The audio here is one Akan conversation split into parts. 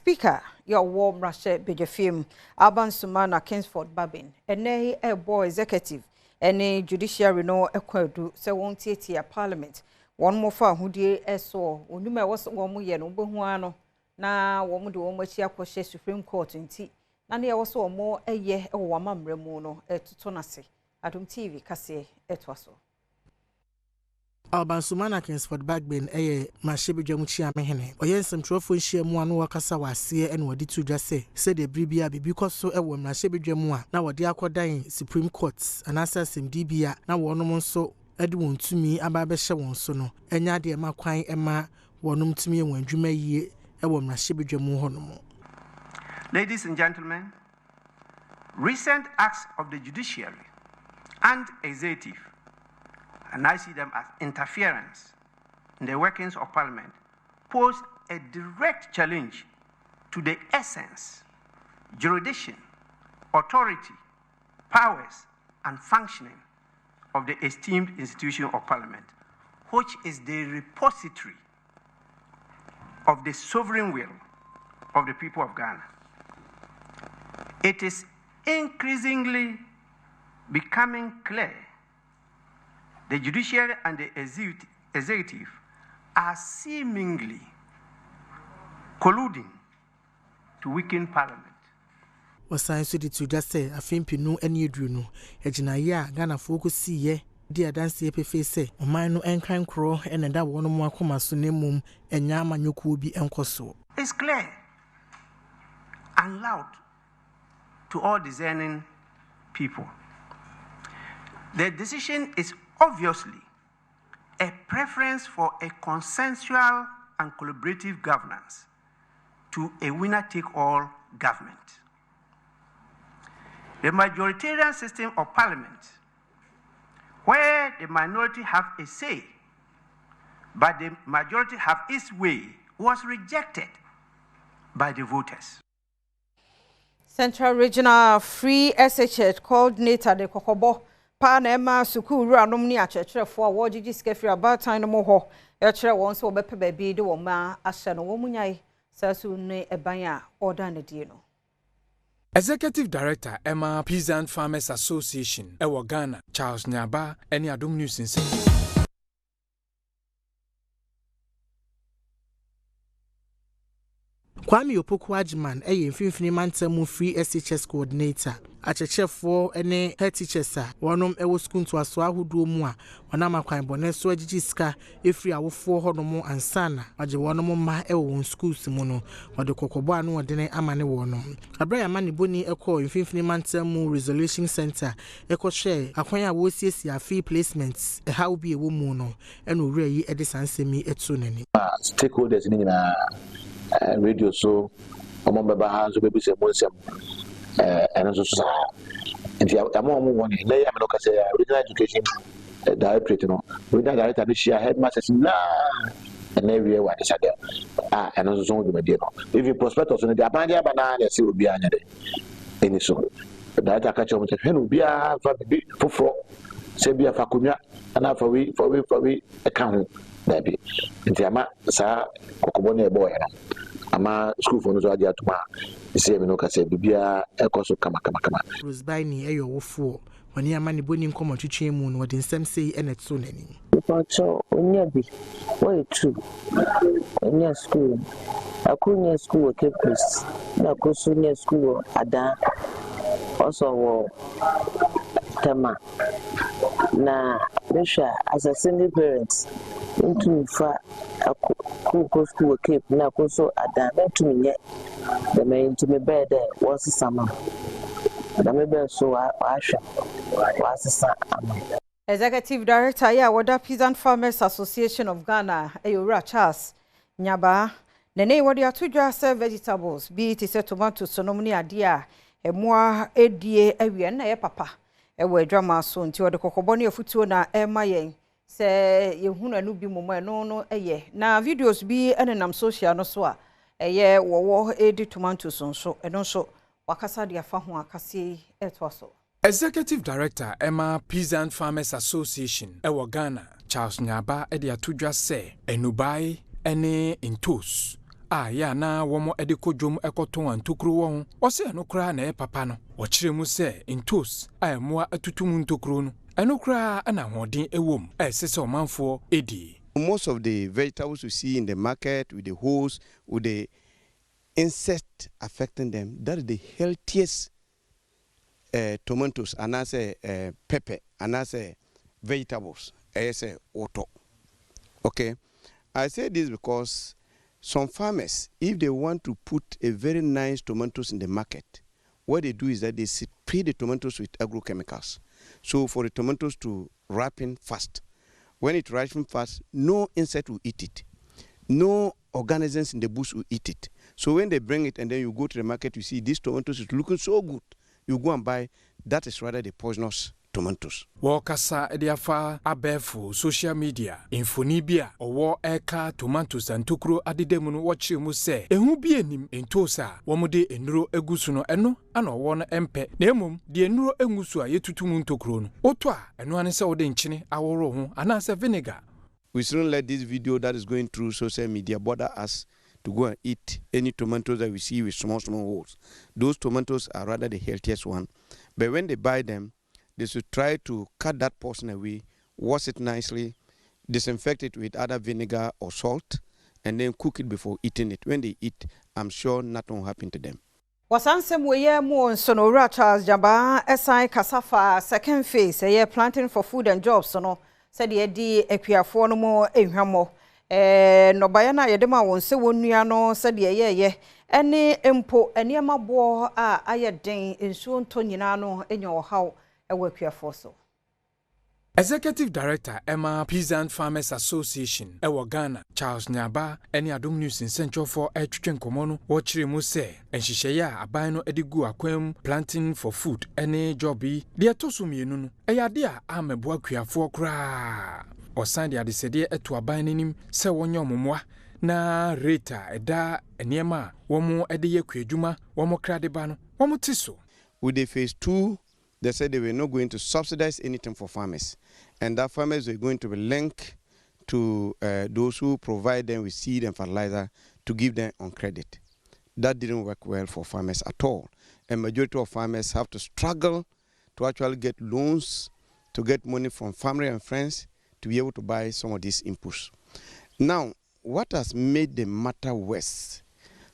Speaker, your warm Russia Bejafim, Alban Sumana Kingsford Babin, and a boy executive, any judiciary no equadu, so won't a parliament. One more far who dear saw, Unuma was 1 million Ubuano, na woman do almost Yakwashe Supreme Court in tea. Nani also more a year or 1 month remono to Tonasi. Adom TV, Cassie, etwaso. Alban Sumana Kingsford Bagbin, Mashebi Jamuchia Mehene, or yes, some trophy share one wakasa was seer and what did you just say? Said the Bribia because so a woman, Mashebi Jamua, now what dear dying Supreme Courts, and assassin DBA, now one so Edwin to me, Ababesha one sono, and Yadia Maquine Emma, one to me when you may ye, a woman, Mashebi Jamu Honomo. Ladies and gentlemen, recent acts of the judiciary and executive, and I see them as interference in the workings of Parliament, pose a direct challenge to the essence, jurisdiction, authority, powers, and functioning of the esteemed institution of Parliament, which is the repository of the sovereign will of the people of Ghana. It is increasingly becoming clear the judiciary and the executive are seemingly colluding to weaken Parliament. Was science to just say, a film pinu and you drew no, a Janaya, Ghana focus see ye, dear dance face, or mine no and crime crow, and that one more comma sunimum, and Yama Yukubi and Koso. It's clear and loud to all discerning people. The decision is obviously a preference for a consensual and collaborative governance to a winner-take-all government. The majoritarian system of Parliament, where the minority have a say, but the majority have its way, was rejected by the voters. Central Regional Free SHH Coordinator de Kokobo Panema Suku Ranom ni achechere for award skefi about time no ho e chere won so obepe baby de wo ma ahye no wo munyai sasu ne eban a order na die no. Executive Director Emma Peasant Farmers Association Ewo Ghana Charles Nyaba eni Adom News in Kwame Opoku-Agyeman, Mfimfini Mantamu Free SHS Coordinator, Achechefo ene head teachers a wonom ewo school to aso ahodo mu a wonama kwan bone so agigi sika efri awofo honom ansana age wonom ma ewo won schools mu no wode kokobo anu wode ne amane wonom abra ya mane boni ekọ Mfimfini Mantamu Resolution Center ekọ share akwan a wo siesie afi placements how bi ewo mu no eno wura yi ede sansemi etu nani stakeholders ni na radio so omomba ha so bebi se monsem and so and the among one lay am no kase regional education director no regional director be share headmasters na and everywhere what is there and so do me no if you prospectus no the abande abana na se obi anya de eni so director ka che mo te henu obi a fa bi foforo se bi afa konwa ana fa we eka ho na bi nti ama sa kokobo na ebo ya na ama school for no so adia tuma ise me no ka se bibia ekoso kama Rosebani eyo wofo wani amane boni nkomo twetwe mu no wode nsem sei enetso nani Pacho onya bi way true onya school akunya school campus na kosunya school ada also wo tema na besha as a single parents into fa ku school cape na koso ada to me the main to me bed was summer the maybe so asha was summer. Executive Director ya Wada Peasant Farmers Association of Ghana Eyora Charles Nyaba nene wodi atudwa serve vegetables be it say tomato sonomni ade a emoa edie awie na ye papa ewo adwama so nti wode kokobɔ ne afutuo na ema yen se yehunu anu bi momo no eye na videos bi enenam social no so a eye wowo edi tomato so eno so wakasa de afa ho akase eto so. Executive Director Emma Peasant Farmers Association Ewo Ghana Charles Nyaba edi atudwa se enubai ene intos ya na womo edikojom ekoton antokro wo ho ose no kra na papa no wo kire mu se intos moa atutum ntokro no eno kra ana hodin ewom sese omanfo edi. Most of the vegetables we see in the market with the holes, with the insect affecting them, that is the healthiest tomatoes, and I say pepper, and I say vegetables, I say auto. Okay, I say this because some farmers, if they want to put a very nice tomatoes in the market, what they do is that they spray the tomatoes with agrochemicals. So for the tomatoes to ripen fast. When it ripens fast, no insect will eat it. No organisms in the bush will eat it. So when they bring it and then you go to the market, you see these tomatoes is looking so good. You go and buy, that is rather the poisonous tomatoes. Wakasa ediafa abefu social media infonibia owo eka tomatoes antokro adedemu no wochire mu se ehu bi enim entosa womude enuro egusu no eno ana owo no empe na emom de enuro engusu a yetutum ntokro no oto a eno ane se wode nchine aworo ho ana se vinegar. We shouldn't let this video that is going through social media bother us to go and eat any tomatoes that we see with small holes. Those tomatoes are rather the healthiest one, but when they buy them, they should try to cut that portion away, wash it nicely, disinfect it with either vinegar or salt, and then cook it before eating it. When they eat, I'm sure nothing will happen to them. Wasansem weye mo Sonora Charles Jaba SI Kasafa second phase ye planting for food and jobs no said ye di ekwiafo no mo ehwamo no bayana ye de ma won se wonnua no said ye ene empo ene mabo a ayeden ensuo nto nyina no enyo haw so. Executive Director Emma Peasant Farmers Association Ghana Charles Nyaba eni Adom News in Central for etwetwen komono wo kire mu se enhihye ya aban no edigu akwam planting for food eni jobi de etoso mienu no eyade a amebo akuafo kra osan de adesede eto aban nanim se wonye omomoa na reta eda eniema womo ede yekwa adwuma womo krade ba no womo tiso. With the phase 2, they said they were not going to subsidize anything for farmers, and that farmers were going to be linked to those who provide them with seed and fertilizer to give them on credit. That didn't work well for farmers at all. A majority of farmers have to struggle to actually get loans, to get money from family and friends to be able to buy some of these inputs. Now, what has made the matter worse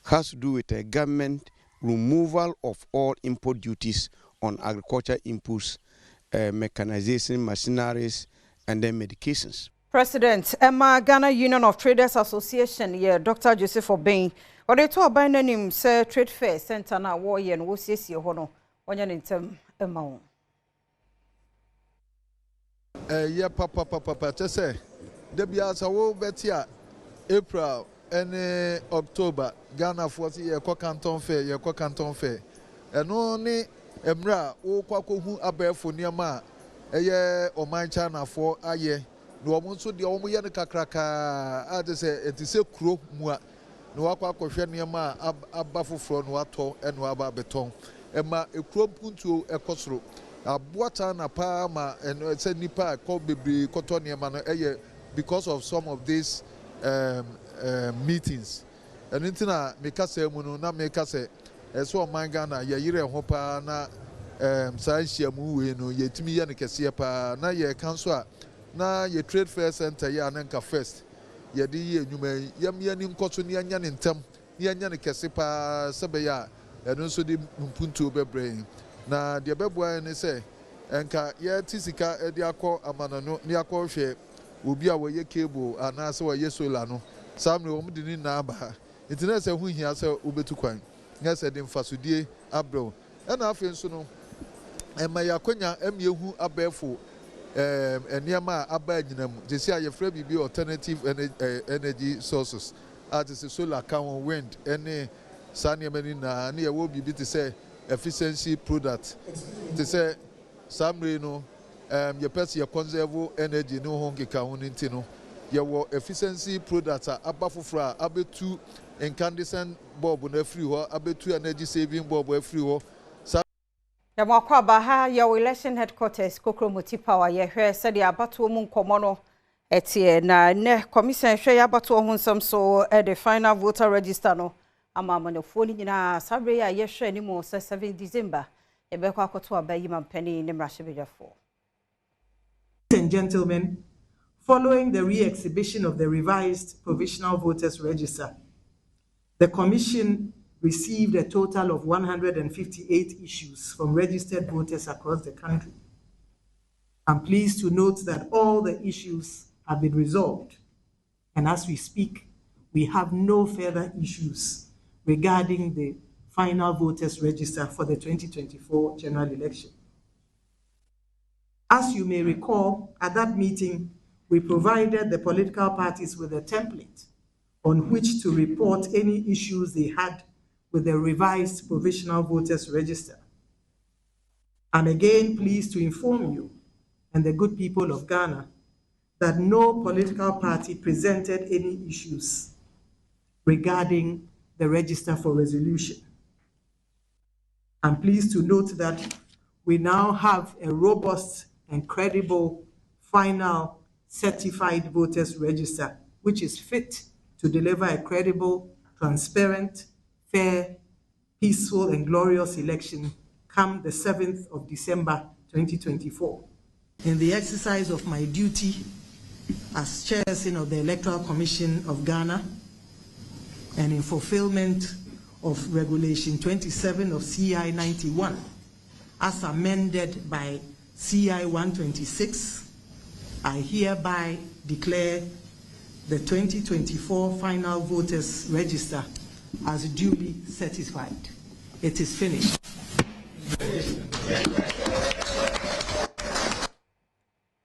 has to do with the government removal of all import duties on agriculture inputs, mechanization, machineries, and then medications. President Emma Ghana Union of Traders Association, Dr. Joseph Obeng, or they told by name Sir Trade Fair Center na war ye and wosisi hono onyan intem Emma. Papa, just say, the Biasa will bet ya April and October, Ghana 40 year Canton Fair, and only Emra, o Kwaku Abefu Niama, o my China for a year. No one so the Omoyan Kakraka, as it is a crow, no Aqua Niama, Abafu from Wato and Waba Beton, Emma, a crow punto a cosro, a Boatan, a Palma, and said Nipa, called Baby Cotonia man, because of some of these meetings. And intina Mikase Muno, not Mikase. So my Ghana, Yire Hopa na Saishia Mu, no Yetimi Yanikasiapa, na ye council, na ye trade fair center, ya Nanka first. Yadi, you may Yamianim Cotunia Yan in Tem, Yanikasipa, Sabaya, and also the Mpuntu Bebrain. Na the Bebwa and say, Enka, ye Tisika, Ediako, Amanano, Niako She, Ubia, where ye cable, and also a Yesolano, some room didn't naba. It's not a who he has a Ubetuquine. Yes, I didn't fasudie abro. And I feel so no. And my Yakonia Yehu Abefu and Yama Abadinam. They say I afraid be alternative energy sources. As is a solar count wind, any sunny menina, near will be to say efficiency product. They say some reno, your person your conserve energy no honky count intino. Your efficiency products are abafufra, abetu incandescent bulb on every war, abetu energy saving bulb every war. Yamakwa Baha, your election headquarters, Kokromoti Power, ye hear said the Abatu Mun Komono, etie na ne commission hwe ya bato ho nsam so the final voter register no ama amanofo ni nyina sabre ya yehwe ni mo 7 December ebekọ akoto abayi mampani ne mrashebejafo. Ladies and gentlemen, following the re-exhibition of the revised provisional voters register, the commission received a total of 158 issues from registered voters across the country. I'm pleased to note that all the issues have been resolved, and as we speak, we have no further issues regarding the final voters register for the 2024 general election. As you may recall, at that meeting, we provided the political parties with a template on which to report any issues they had with the revised provisional voters register. I'm again pleased to inform you and the good people of Ghana that no political party presented any issues regarding the register for resolution. I'm pleased to note that we now have a robust and credible final certified voters register, which is fit to deliver a credible, transparent, fair, peaceful, and glorious election come the 7th of December 2024. In the exercise of my duty as chairperson of the Electoral Commission of Ghana and in fulfillment of Regulation 27 of CI 91, as amended by CI 126, I hereby declare the 2024 final voters register as duly certified. It is finished.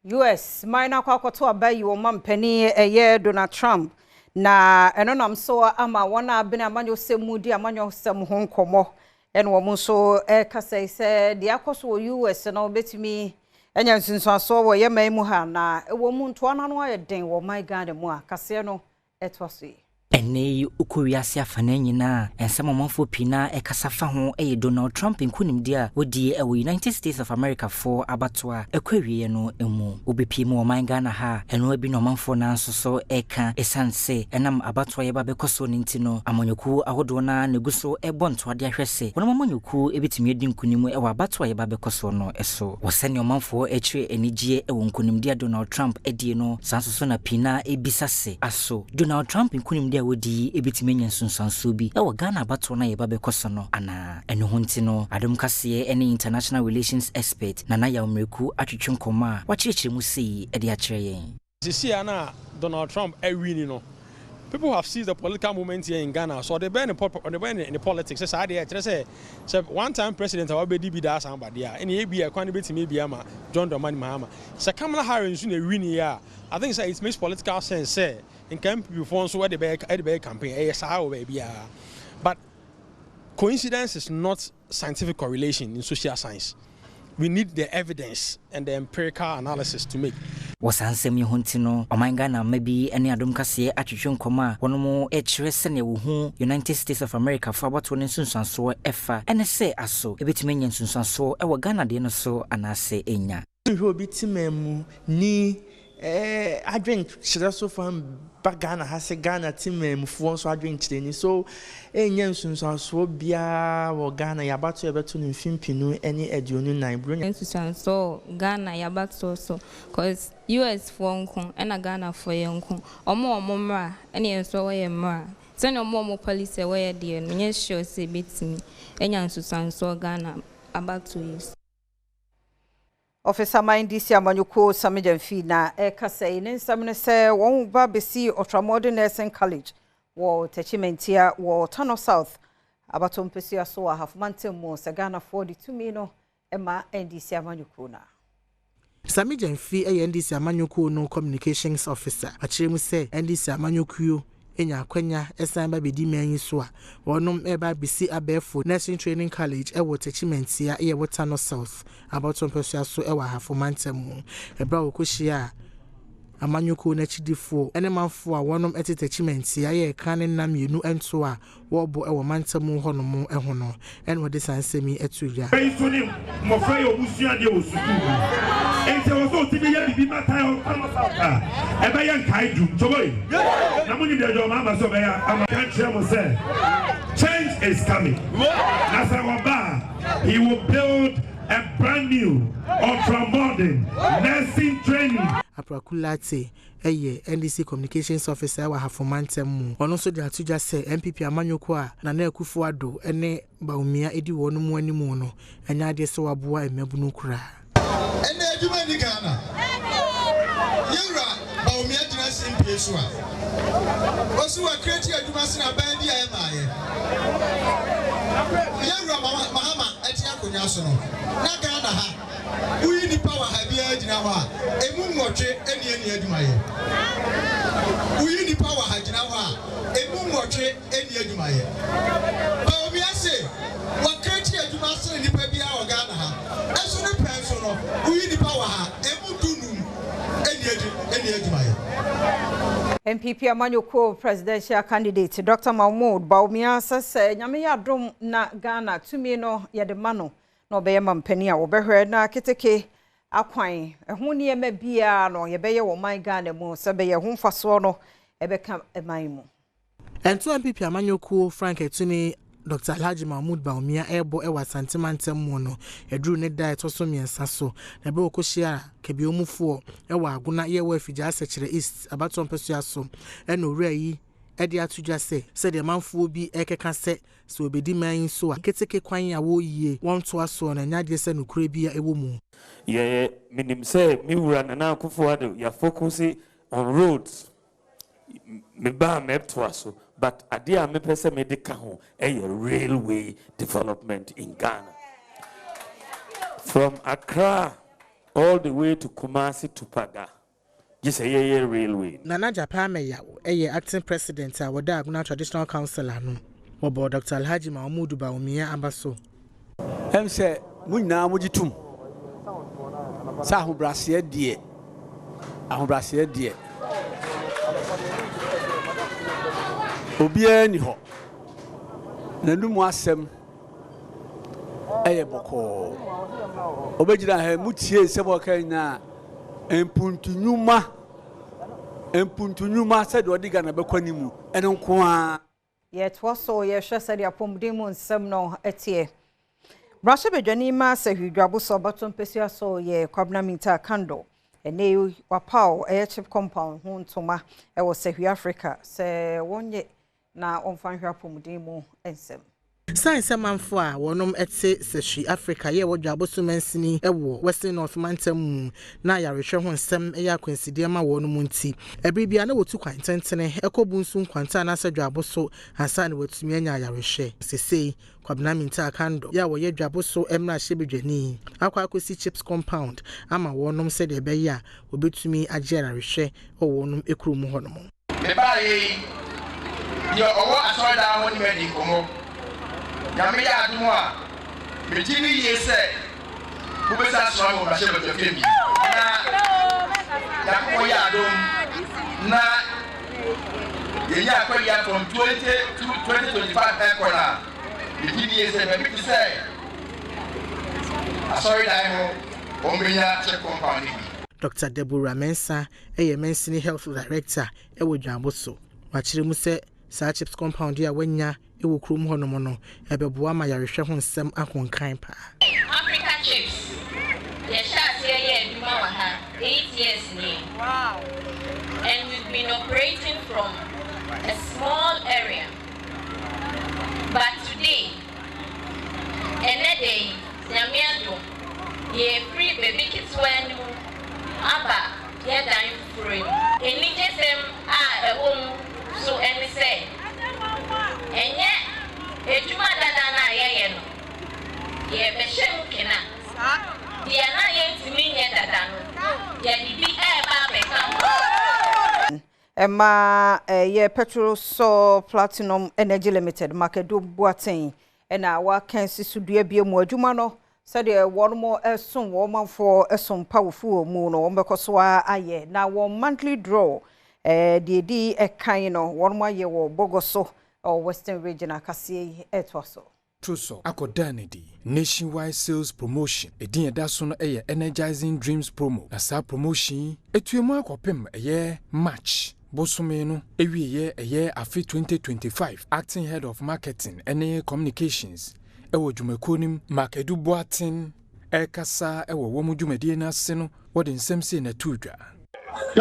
US minor kwakoto abayi wo mampani eye Donald Trump na eno nam so ama wona abena amanyo semudi amanyo sem ho nkomo eno wo so kasa se de akoso US na obetimi enya nsunsuaso wo ye mai mu ha na wo mu nto ana no ayeden wo my God mu a kase no etwaso yi ene ukuriasi afana nyina ensamomafo pina ekasafa ho Donald Trump nkunimdia wodi United States of America for abatoa ekwawie no emu obepiemu oman Ghana ha eno abi no manfo na nsoso eka esanse enam abatoa yeba bekoso nintino amonyoku ahodo na neguso ebonto ade ahwese wono amonyoku ebetimi edi nkunimu ewa abatoa yeba bekoso no eso wosene omanfo echire enigye ewo nkunimdia Donald Trump edie no sansoso na pina ebisase aso Donald Trump nkunimdia wodi ebitime nyansunsanso bi ewo Ghana abato na yeba bekoso no ana eno honti no Adom kase ene international relations expert na ya umreku atwetwe nkoma wachichire mu sei ede akire yen sisi ana Donald Trump win no people have seized the political movement here in Ghana so they burn in the politics say dey say one time president awabedi bi da somebody a ene ebi e kwan betime bi ama John Dramani Mahama say Kamala Harris no win here I think say it makes political sense say in camp before so where the campaign but coincidence is not scientific correlation in social science. We need the evidence and the empirical analysis to make. Wasansem yehontino omanga na maybe any Adom kase atwetwe nkoma wono echire sene wo hu United States of America for about one nsunsanso efa ene se aso ebetime nya nsunsanso e wo Ghana de no so anase enya obi timemu ni adwen chira so fam bagana hase Ghana timemu fo so adwen chire ni so enya nsunsanso bia wo Ghana yabato yebeto ni mfimpinu eni aduonu nan bro nsunsanso Ghana yabato so cause US for nko ena Ghana for yenko omo mra ene enso wo ye mra sene omo police wo ye de no nye sure se betimi enya nsunsanso Ghana abato is Officer Mindisi Amanyuko Samijamfi na kasa ine nsamne se won ba besi Ultramodern Nursing College wo techimentia wo Tano South abato mpesi aso wa halfmante mo Ghana 42 mino ema NDC Amanyuko na Samijamfi NDC Amanyuko no communications officer achiremu se NDC Amanyuko enya kwanya esan ba bedi manyi so a wonum eba bisi abefo nursing training college e watechimentia e Tano South about mpesua so e wa halfmante mu ebra okohia amanyoko na chidifo ene manfo a wonom etetachiment ya ye kan nam yenu ento a wo bo e wo mantamu honom ho no ene wode sansemi eturia Pensionim mo fray obusua de wo suku ente wo so tibi ya bibi mata o amafaka e be yan kai du toboy na muni de jo mama so be ya amakan chere mo say change is coming Nasawaba he will build a brand new ultra-modern nursing training. Aprakulate, NDC Communications Officer wa Hafomantemu. Ono so de atuja se MPP Amanyoko a na na Akufo-Addo ene Bawumia edi wonu mu animu no. Enya de se waboa emebunu kura. Ene adwuma ni Ghana. Yewra Bawumia gyina simpie so a. Osu wa create adwuma se na ban bia e maaye. Yewra Mahama etia konya so no. Na Ghana ha. Uyi ni power ha bia gyina ho a. Emu nwotwe eni adwuma ye. Uyi ni power ha gyina ho a. Emu nwotwe eni adwuma ye. Bawumia se wa create adwuma se ni pa bia o Ghana ha. Eso ne penso no. Uyi ni power ha. Emu dunum eni adwuma ye. MPP Amanyoko presidential candidate Dr. Mahmoud Bawumia says nyame ya Adom na Ghana tumi no ye de mano no be mampani a wo behwe na keteke akwan ehun ne ma bia no ye be ye wo man Ghana mu se be ye hu faso no e be ka eman mu. Ento MPP Amanyoko Frank Etuni Dr. Alhaji Mahmoud Bawumia ebo ewa santimantem mu no edru ne da etoso miensa so na be okohia kebi omufuo ewa aguna ye wa afija asechire east abaton pesu aso eno wura yi ede atudwa se de manfuo bi ekeka se so obedi man so a keteke kwan ya wo yie won to aso na nya de se no kure bi ewo mu ye minim se mi wura na Akufo-Addo ya focus on roads me ba me to aso. But adia me pese me de ka ho a railway development in Ghana. From Accra all the way to Kumasi to Paga. Just a railway. Nana Japan Meya, acting president, our Daguna Traditional Council, Obo Dr. Alhaji Mahmoud Bawumia Ambaso. Say, Muna Mujitum Sahu Brassier dear. Ahu Brassier dear. Obia ni ho na numu asem eye boko obejira ha mutie sebo kan na empuntunyuma se de odiga na bekwani mu ene nko a ye to so ye hwese de apomdemu nsem no etie brashe bedwani ma se hwidwabo so baton pesia so ye kwabna minta kando ene wapao chief compound ho ntoma e wo se Africa se wonye na onfanhwa pomudemu ensem Science manfo a wonom etse se Africa ye wodwabo so mansini ewo Western North Mantam na yarehwe ho nsem ya kwansidie ma wonom nti ebribia na wotu kwantentene ekobunsu nkwanta na sedwabo so hansa na watumi anya yarehwe sesei kwabna minta kando ya wo ye dwabo so emra hyebedwani akwa akosi chips compound ama wonom se de be ya obetumi agera rehwe o wonom ekrum honom me bae yo owo asoda woni me di komo nyame ya Adom a me gini ye se kubesa so mo ba she be femi na ya ko ya Adom na ye ya ko ya from 20 to 2025 ekona me gini ye se me bi se asoda ho o me ya check compound ni Dr. Deborah Mensah Mensini Health Director ewo dwabo so wachire mu se sa chips compound ya wanya ewo krum honom no ebeboa ma yarehwe ho nsem akonkan pa Africa chips ye sha say ye duma wa ha 8 years ni wow and we've been operating from a small area but today day nyame Adom ye free baby kids when aba ye dan free eni jesem a home so any say enye ejuma dada na ye no ye be shem kina dia na ye ntimi nye dada no ye bibi ba be kam Emma ye petrol so platinum energy limited market do boaten ena wa kan sisudua bia mu adwuma no said one more soon woman for a some powerful moon or because aye now one monthly draw the a kind of 1 more year or Bogoso or Western region akasi etwaso. Truso akodanidi nationwide sales promotion edin eda so no energizing dreams promo na sa promotion etuemu akopem match bosome no ewie afi 2025 acting head of marketing and communications ewo dwumakonim makedu boatin ekasa ewo wo dwumadie na se no wode nsem se na tudwa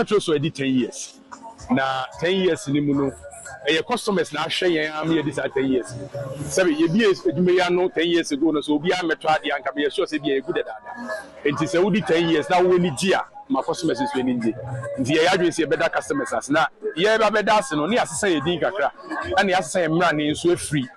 Truso edi 10 years na 10 years ni mu no customers na ahwe yen am ye this 10 years sabe ye bi edwumeya no 10 years ago no so obi ameto ade anka be sure say bi e good dada enti se wodi 10 years na wo ni gia ma customers so ni nje nti ye adwen se beda customers as na ye ba beda as no ni asesa ye din kakra na ye asesa ye mra ni so free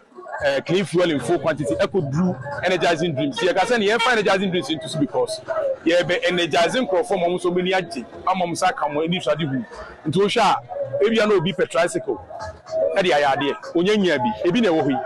clean fuel in full quantity eco drew energizing dreams ye ka say ye energizing dreams into because ye be energizing crofom mo so many age amom sa ka mo ni swade hu nti o hwa ebia na obi pe tricycle e de ayade onyanya bi ebi na wo hoyi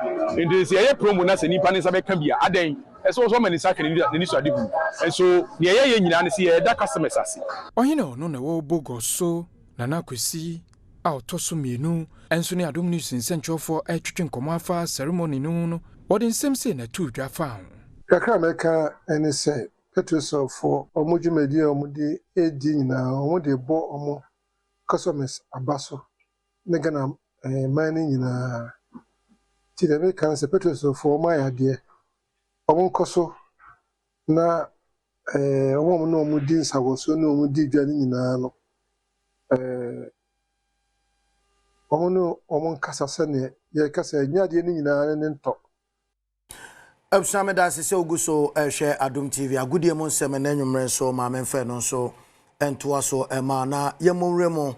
nti se ye promo na se nipa ne sa be ka bia aden eso so many sa ka ni swade hu so ne ye nyina ne se ye da customers ase ohino no na wo bogoso na na kwesi autoso mienu enso ne Adom News Central for twetwe nkomo afa ceremony no wode nsem se na tudwa fa ho kakra meka ene se Petroso for omujumedi omudi edi nyina omudi bo omo customers abaso ne gana mani nyina ti de meka se Petroso for my ade omo koso na omo no omudi nsawoso no omudi dwane nyina no omo nkasa se ne ye kasa nyade ni nyina ne nto Absame da se oguso ehwe Adom TV agudie mo nsem na nwumre so ma menfe no so entoa so ema na yemonremo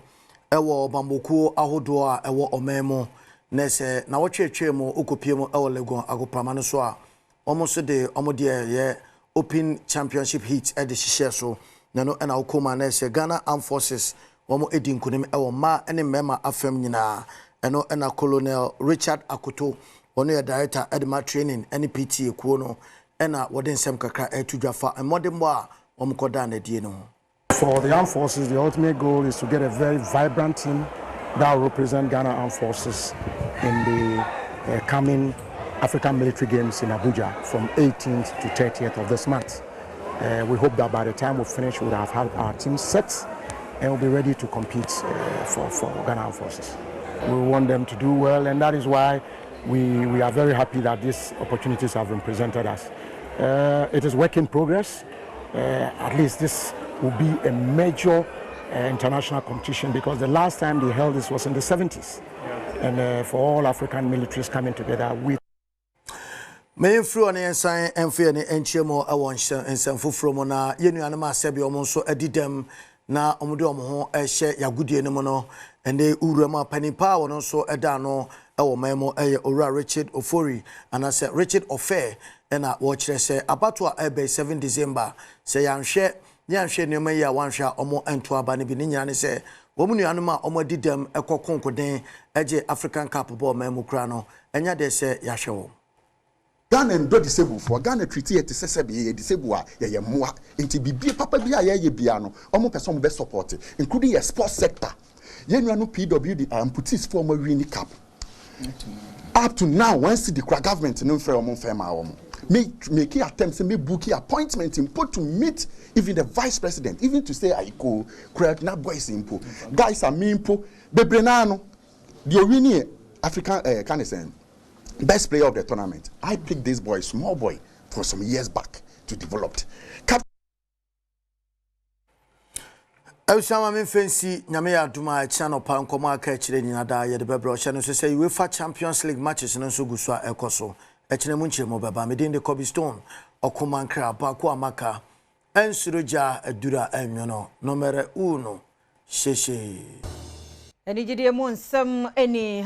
ewo bamboku ahodo a ewo omemo na se na wotwetwe mo okopie mo ewo legon agopama no so a omo so de omo de ye open championship heat e de hihye so na no na okoma na se Ghana Armed Forces omo edin kunim ewo ma ene mema afam nyina eno na Colonel Richard Akoto one your director Edma training NPT ekuo no ena wode nsem kakra etudwafa emodembo a omkoda na die no. For the armed forces, the ultimate goal is to get a very vibrant team that will represent Ghana Armed Forces in the coming African Military Games in Abuja from 18th to 30th of this month. We hope that by the time we finish, we'll have had our team set and we'll be ready to compete for Ghana Armed Forces. We want them to do well, and that is why we are very happy that these opportunities have been presented us. It is work in progress. At least this will be a major international competition because the last time they held this was in the 70s. And for all African militaries coming together with me fru on ensan emfe ne enchemo awon ensan foforo mo na yenuane ma sebi omo so adidem na omo de omo ho ehye yagudie ne mo no ene urama panipa won so eda no ewo memo ora Richard Ofori anase Richard Ofe ena wo kire se abato a ebe 7 December se yanhwe ne ma ya wanhwa omo ento aba ne bi ne nyane se wo mu nuanu ma omo adidem ekokonkoden eje African Cup ball memo kra no enya de se yahwe wo Ghana and do disabled for Ghana treaty at the be disabled, ye more into be papa be a piano, almost person best support, including a sports sector. Yen no PWD and put his former winning cap. Up to now, once the government no fair among firm make attempts and make bookie appointment in put to meet even the vice president, even to say I go create na boys impo. Guys are me impo, Bebrenano, the winning African Canadian. Best player of the tournament. I picked this boy, small boy, for some years back to develop. Elshama me fancy nyame ya duma channel pa nkoma aka kire nyina da ye de bebro hye no so say UEFA Champions League matches no so guso a ekoso e kire mu nchire mo baba me din de Kobe Stone okoma nkra ba ko amaka ensuroja adura anwo no number 1 sheshe eni gidie mu nsem eni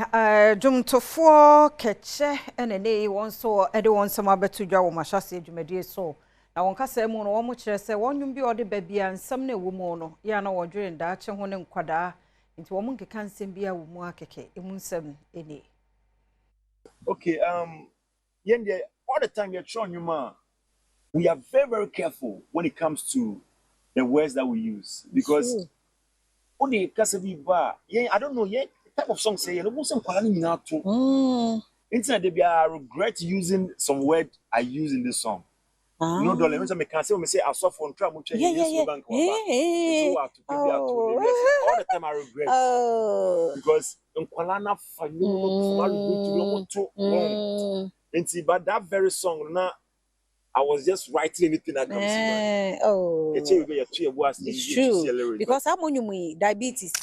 dwumtofo keche enene wonso ede wonsem abetudwa wo mashase adwumadie so na won kasa mu no wo mo kire se wonnwum bi ode babia nsem na ewo mu no ya na wodwere nda ache ho ne nkwada nti wo mo nkeka nsem bia wo mu akeke emu nsem eni. Okay, yende all the time you're showing you man we are very, very careful when it comes to the words that we use because only I don't know yet type of song say I regret using some word I use in this song. No dollar. When I can say I saw for try much. Yeah. All the time I regret. Because but that very song now I was just writing anything that comes to mind. It's true. Because I'm on you diabetes.